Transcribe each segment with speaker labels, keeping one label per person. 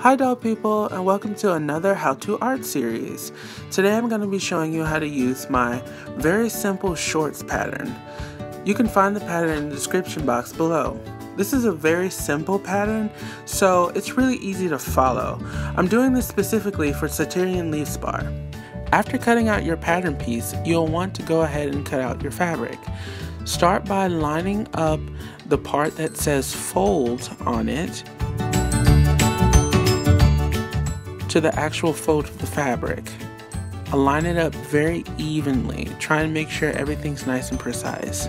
Speaker 1: Hi doll people, and welcome to another how-to art series. Today I'm going to be showing you how to use my very simple shorts pattern. You can find the pattern in the description box below. This is a very simple pattern, so it's really easy to follow. I'm doing this specifically for Satyrian leaf spar. After cutting out your pattern piece, you'll want to go ahead and cut out your fabric. Start by lining up the part that says fold on it to the actual fold of the fabric. Align it up very evenly. Try and make sure everything's nice and precise.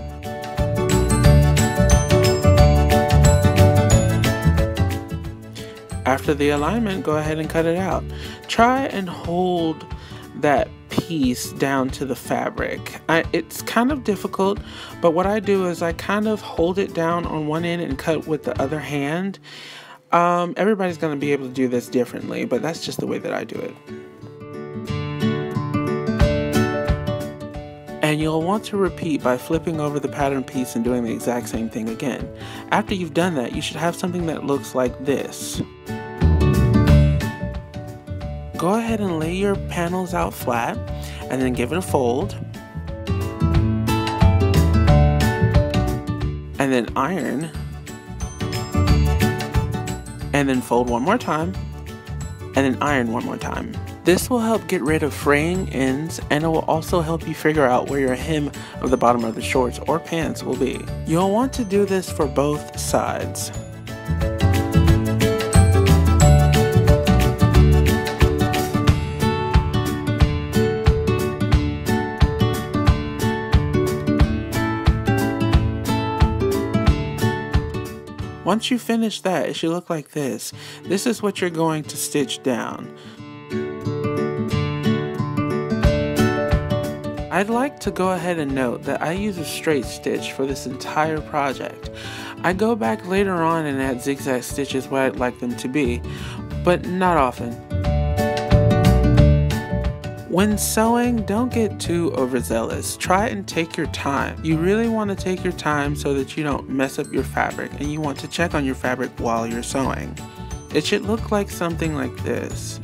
Speaker 1: After the alignment, go ahead and cut it out. Try and hold that piece down to the fabric. It's kind of difficult, but what I do is I kind of hold it down on one end and cut with the other hand. Everybody's going to be able to do this differently, but that's just the way that I do it. And you'll want to repeat by flipping over the pattern piece and doing the exact same thing again. After you've done that, you should have something that looks like this. Go ahead and lay your panels out flat and then give it a fold. And then iron. And then fold one more time, and then iron one more time. This will help get rid of fraying ends, and it will also help you figure out where your hem of the bottom of the shorts or pants will be. You'll want to do this for both sides. Once you finish that, it should look like this. This is what you're going to stitch down. I'd like to go ahead and note that I use a straight stitch for this entire project. I go back later on and add zigzag stitches where I'd like them to be, but not often. When sewing, don't get too overzealous. Try and take your time. You really want to take your time so that you don't mess up your fabric, and you want to check on your fabric while you're sewing. It should look like something like this.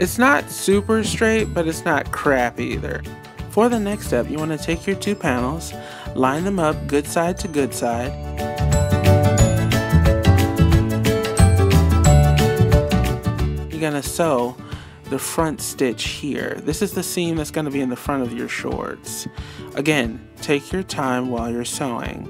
Speaker 1: It's not super straight, but it's not crap either. For the next step, you want to take your two panels, line them up good side to good side. You're going to sew the front stitch here. This is the seam that's going to be in the front of your shorts. Again, take your time while you're sewing.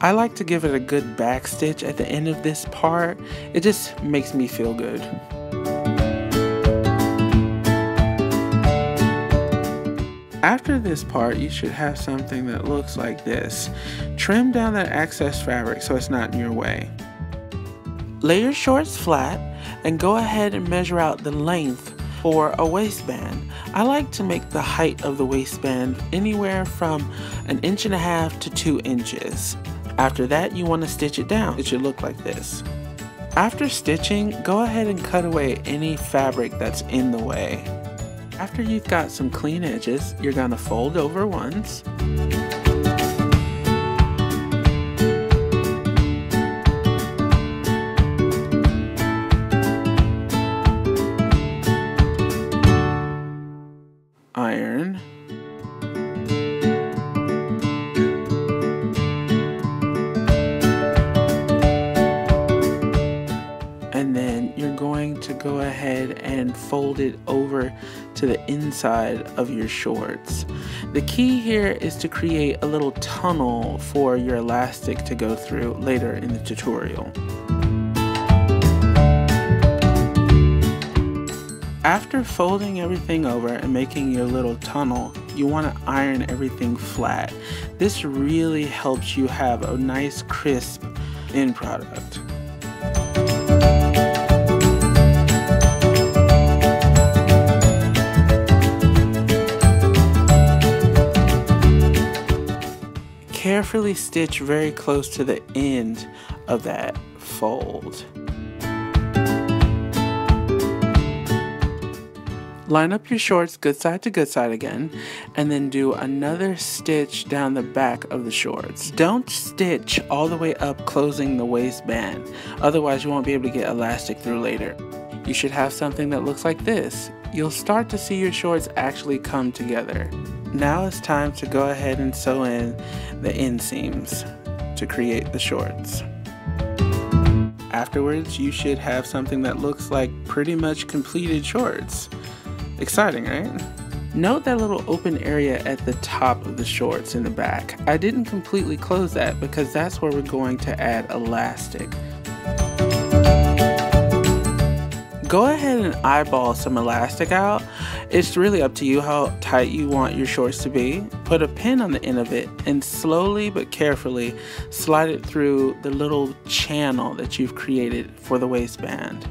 Speaker 1: I like to give it a good back stitch at the end of this part. It just makes me feel good. After this part, you should have something that looks like this. Trim down that excess fabric so it's not in your way. Lay your shorts flat and go ahead and measure out the length for a waistband. I like to make the height of the waistband anywhere from 1.5 inches to 2 inches. After that, you want to stitch it down. It should look like this. After stitching, go ahead and cut away any fabric that's in the way. After you've got some clean edges, you're going to fold over once. Iron. And then you're going to go ahead and fold it over to the inside of your shorts. The key here is to create a little tunnel for your elastic to go through later in the tutorial. After folding everything over and making your little tunnel, you want to iron everything flat. This really helps you have a nice crisp end product. Carefully stitch very close to the end of that fold. Line up your shorts good side again, and then do another stitch down the back of the shorts. Don't stitch all the way up closing the waistband, otherwise you won't be able to get elastic through later. You should have something that looks like this. You'll start to see your shorts actually come together. Now it's time to go ahead and sew in the inseams to create the shorts. Afterwards, you should have something that looks like pretty much completed shorts. Exciting, right? Note that little open area at the top of the shorts in the back. I didn't completely close that because that's where we're going to add elastic. Go ahead and eyeball some elastic out. It's really up to you how tight you want your shorts to be. Put a pin on the end of it and slowly but carefully slide it through the little channel that you've created for the waistband.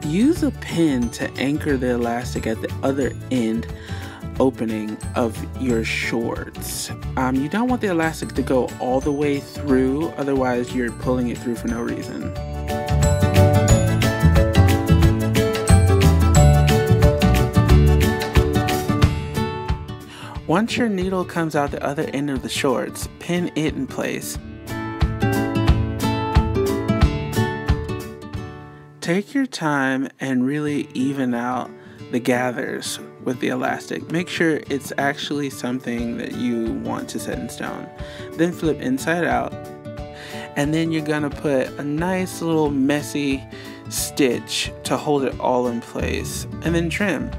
Speaker 1: Use a pin to anchor the elastic at the other end opening of your shorts. You don't want the elastic to go all the way through, otherwise you're pulling it through for no reason. Once your needle comes out the other end of the shorts, pin it in place. Take your time and really even out the gathers with the elastic. Make sure it's actually something that you want to set in stone. Then flip inside out, and then you're gonna put a nice little messy stitch to hold it all in place, and then trim.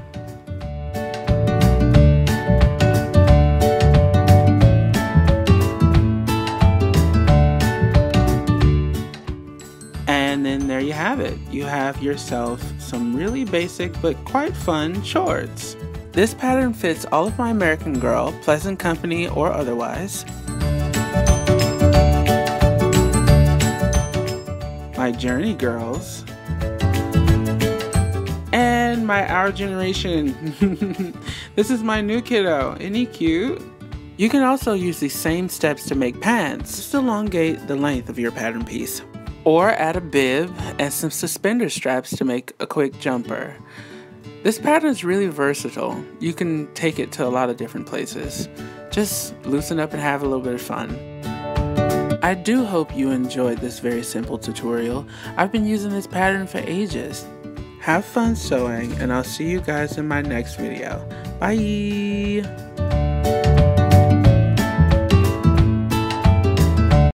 Speaker 1: And then there you have it. You have yourself some really basic but quite fun shorts. This pattern fits all of my American Girl, pleasant company or otherwise, my Journey girls, and my Our Generation. This is my new kiddo. Isn't he cute? You can also use these same steps to make pants. Just elongate the length of your pattern piece. Or add a bib and some suspender straps to make a quick jumper. This pattern is really versatile. You can take it to a lot of different places. Just loosen up and have a little bit of fun. I do hope you enjoyed this very simple tutorial. I've been using this pattern for ages. Have fun sewing, and I'll see you guys in my next video. Bye!